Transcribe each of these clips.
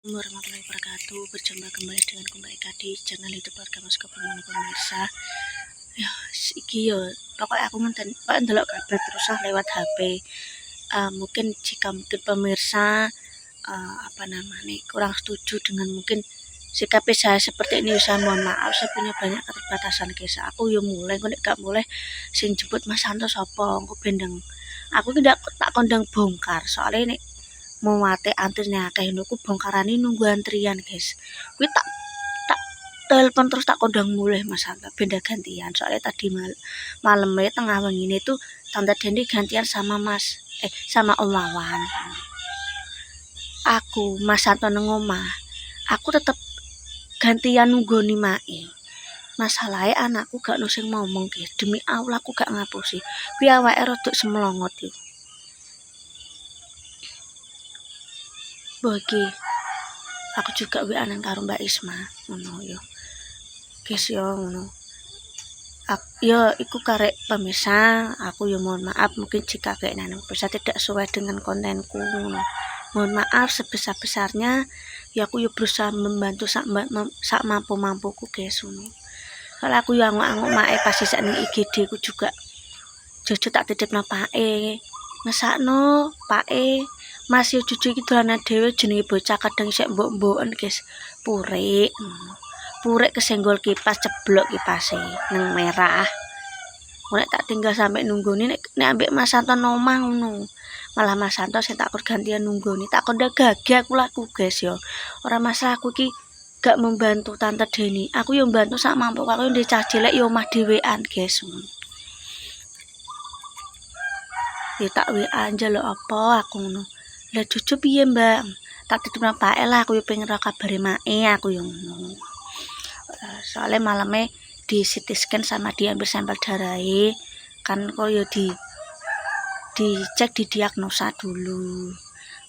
Warahmatullahi wabarakatuh. Berjumpa kembali dengan Mbak Eka di channel YouTube Keluarga Mas Keperluan pemirsa. Ya, iki yo pokoknya aku ngenten kok ndelok kabar terus lewat HP. Mungkin jika pemirsa apa namanya kurang setuju dengan mungkin sikap saya seperti ini, saya mohon maaf, saya punya banyak keterbatasan guys. Aku yo mulai kok gak mulai sing jemput Mas Santo sapa aku bendeng. Aku tidak tak kondang bongkar soalnya ini mau mate antrinya akeh niku bongkarane nunggu antrian guys. Kuwi tak telepon terus tak kondang mulai Mas Santo benda gantian soalnya tadi malamnya tengah wengi itu Tante Deni gantian sama sama Om Wawan. Aku Mas Santo nang omah aku tetep gantian nunggoni mae. Masalahnya anakku gak ono sing ngomong guys, demi Allah aku gak ngapusi kuwi awake rada semelongot iki. Bagi aku juga WA-an karo Mbak Isma ngono yo. Guys yo ngono. Yo iku karek pemirsa, aku yo mohon maaf mungkin jika kayak nana bisa tidak sesuai dengan kontenku ngono. Mohon maaf sebesar-besarnya. Ya aku yo berusaha membantu sak mampu-mampuku guys ngono. Kalau aku yo angok-angok mae pas sisik ning IGD ku juga jojo tak titipno pake. Ngesakno pake Mas yo cucu iki dolanan dhewe jenenge bocah kadang sik mbok-mboken guys. Purik kesenggol kipas ceblok kipase nang merah. Nek tak tinggal sampai nunggoni nek ambek Mas Santo nomah ngono. Malah Mas Santo sing tak gantian nunggoni. Tak kondak gagah aku laku guys yo. Ora masalah aku iki gak membantu Tante Deni. Aku yo mbantu sak mampu aku yo ndek cah cilik yo omah dhewean guys. Ya tak WA njaluk apa aku ngono. Lah cucu piye Mbak? Tak titipno pake lah aku yo pengen ro kabare mae aku yo ngono. Soalnya malamnya di CT scan sama diambil sampel darahnya kan kok ya dicek didiagnosa dulu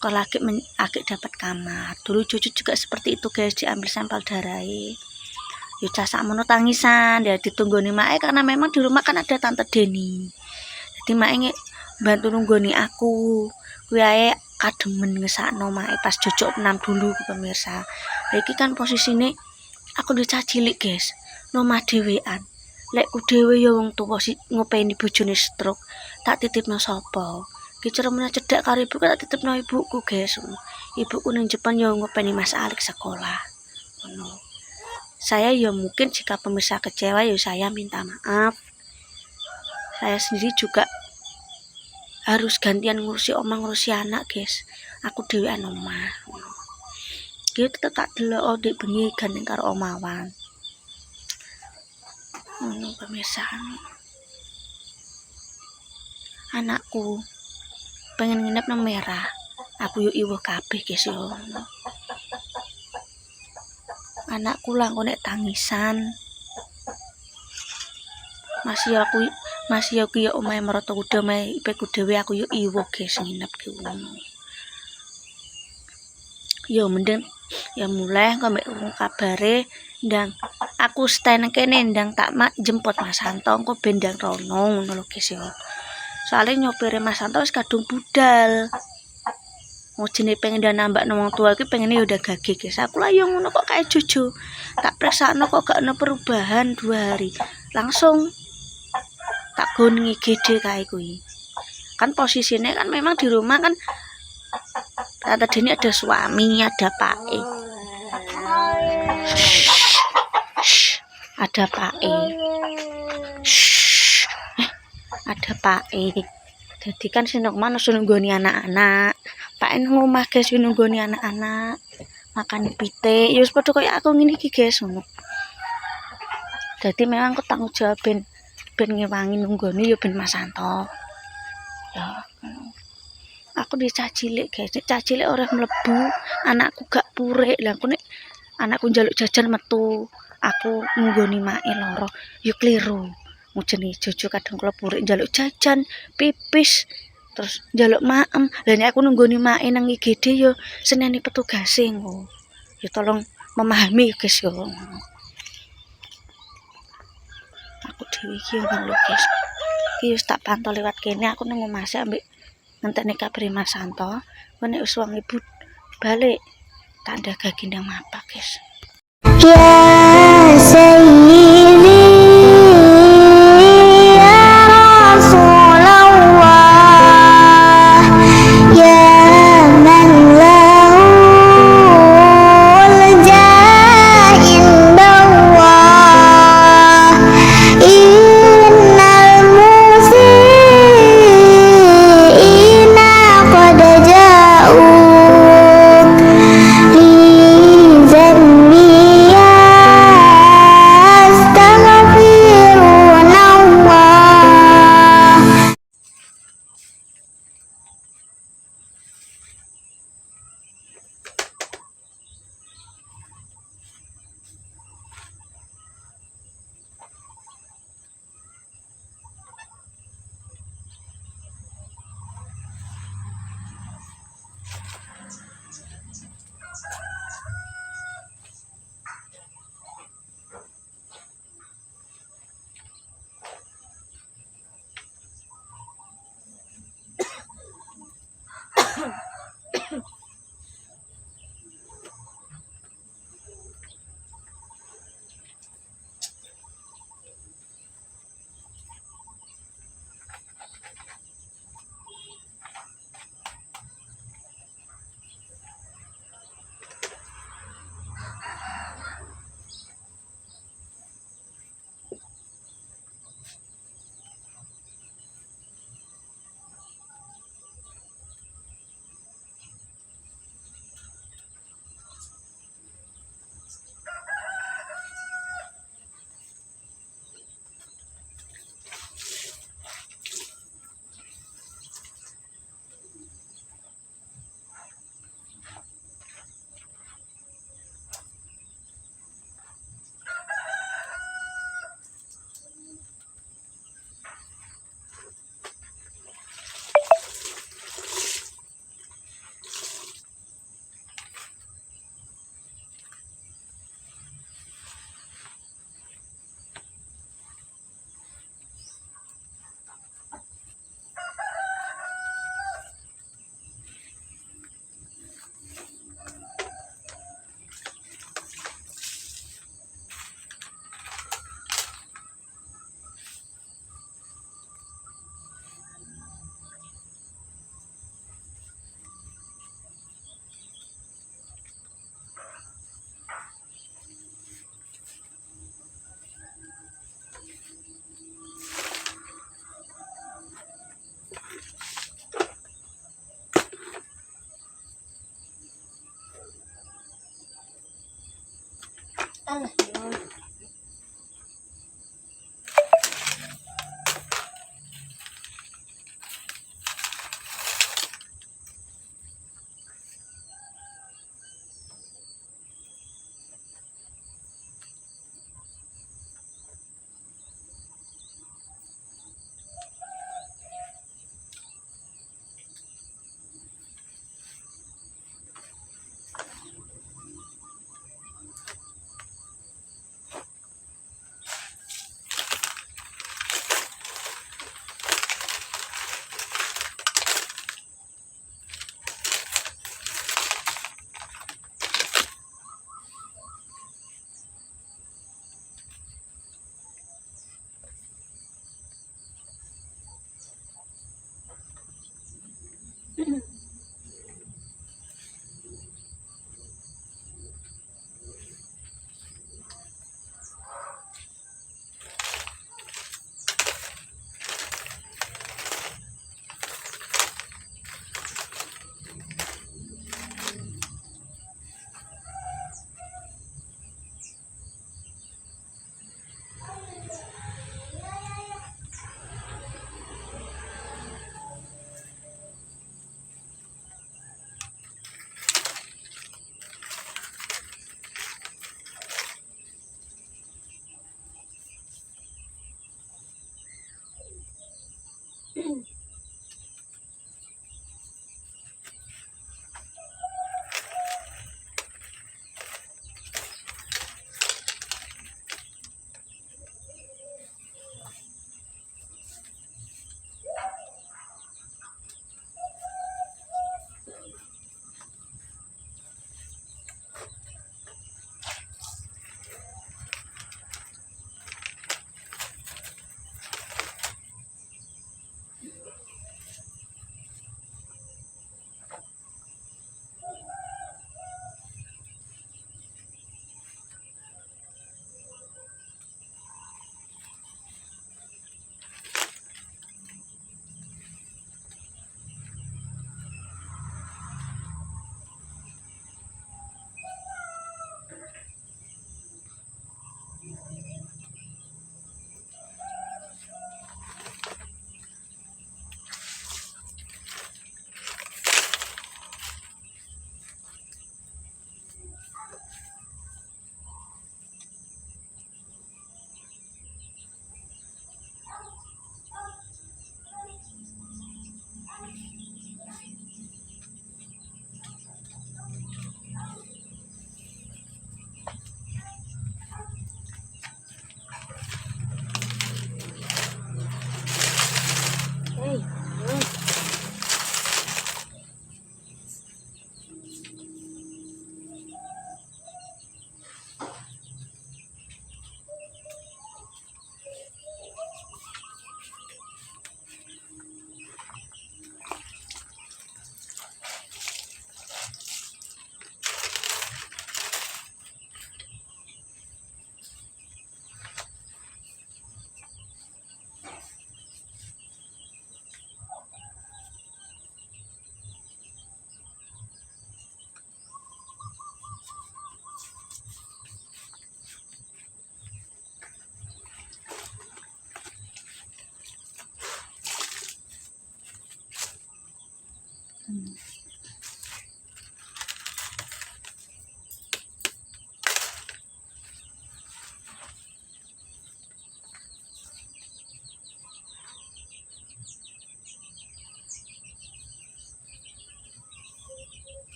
kok lagi dapat kamar dulu cucu juga seperti itu guys, diambil sampel darahnya ya casak mono tangisan ya ditunggu nih mae karena memang di rumah kan ada Tante Deni jadi mae bantu nunggoni aku kuwi kademen ngesakno mae pas jojok 6 dulu pemirsa. Iki kan posisine aku udah cah cilik guys, nomah dhewean. Lekku dhewe ya wong tuwa sih ngopeni bojone stroke. Tak titipno sapa? Ki ceremene cedhak karo ibuku tak titipno ibuku guys. Ibuku ning Jepang ya ngopeni Mas Alex sekolah. Ngono. Saya ya mungkin jika pemirsa kecewa ya saya minta maaf. Saya sendiri juga harus gantian ngurusi omah ngurusi anak guys. Aku dhewean omah. Dia tetep tak delok dek bengi gandeng karo Om Wawan. Ngono pemirsa. Anakku pengen nginep nang merah. Aku yo iwuh kabeh guys yo. Anakku lah kok nek tangisan. Masih aku yo omahe merata kuda omahe ipeku dhewe aku yo iwuh guys nginep ki ngono. Yo mending ya mulai kok mek kabare ndang aku stay nang kene ndang tak jemput Mas Santo engko ben ndang rono ngono lho guys ya. Soale nyopire Mas Santo wis kadung budal. Mojine pengen nambah wong tua iki pengene ya udah gage guys. Aku lah yo ngono kok kae juju. Tak preksakno kok gak ono perubahan 2 hari. Langsung tak gon IGD kae kuwi. Kan posisinya kan memang di rumah kan Tante Deni ada suami, ada Pak ada Pak ada Pak jadi kan sing mana nunggoni anak-anak Pak nang omah guys nunggoni anak-anak makan pitik ya wis padha koyo aku ngene iki guys ngono. Jadi memang aku tanggung jawab ben ngewangi nunggoni ya ben Mas Santo ya. Aku di cah cilik guys, cah cilik orang mlebu, anakku gak purik. Lah aku nek anakku njaluk jajan metu, aku nunggoni mae loro, yo kliru. Mujene jojo kadang kula purik njaluk jajan, pipis, terus njaluk maem. Lah nek aku nunggoni mae nang IGD yo seneni petugase engko. Yo tolong memahami guys yo. Aku dhewe iki yo lho guys. Iki wis tak pantau lewat kene aku nang omah ambek ngenteni kabare Mas Santo, nek wis wong ibu balik tak ada gendang apa guys. Ya Sayyidi ya Rasulullah ya man lahul jah indallah innal musiina qad ja'uk fi zanbi yastaghfirunallah.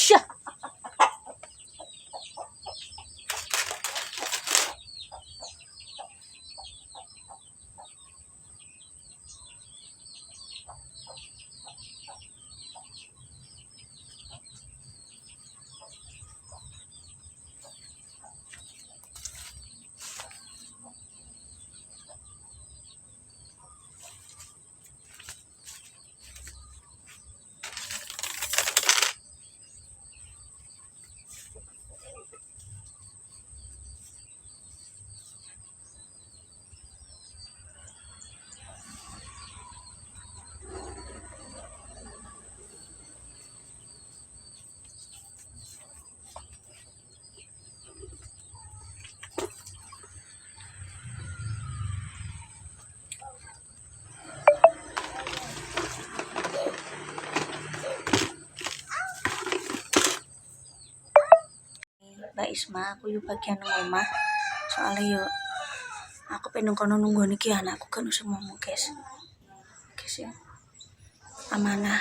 Syah. Mbak Isma, aku yuk bagian rumah. Soalnya yuk aku pengen kono nunggu niki anakku kan usah mau guys. Guys ya. Amanah.